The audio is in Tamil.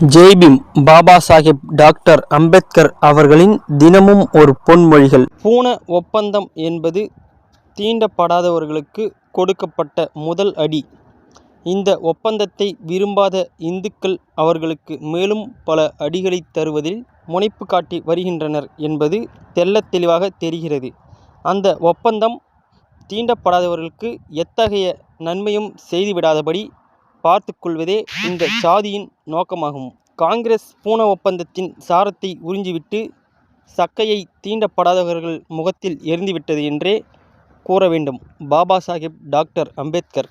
ஜெய்பீம் பாபா சாஹேப் டாக்டர் அம்பேத்கர் அவர்களின் தினமும் ஒரு பொன்மொழிகள். பூண ஒப்பந்தம் என்பது தீண்டப்படாதவர்களுக்கு கொடுக்கப்பட்ட முதல் அடி. இந்த ஒப்பந்தத்தை விரும்பாத இந்துக்கள் அவர்களுக்கு மேலும் பல அடிகளை தருவதில் முனைப்பு காட்டி வருகின்றனர் என்பது தெள்ளத் தெளிவாக தெரிகிறது. அந்த ஒப்பந்தம் தீண்டப்படாதவர்களுக்கு எத்தகைய நன்மையும் செய்துவிடாதபடி பார்த்துக் கொள்வதே இந்த சாதியின் நோக்கமாகும். காங்கிரஸ் பூண ஒப்பந்தத்தின் சாரத்தை உறிஞ்சிவிட்டு சக்கையை தீண்டப்படாதவர்கள் முகத்தில் எறிந்துவிட்டது என்றே கூற வேண்டும். பாபா சாஹேப் டாக்டர் அம்பேத்கர்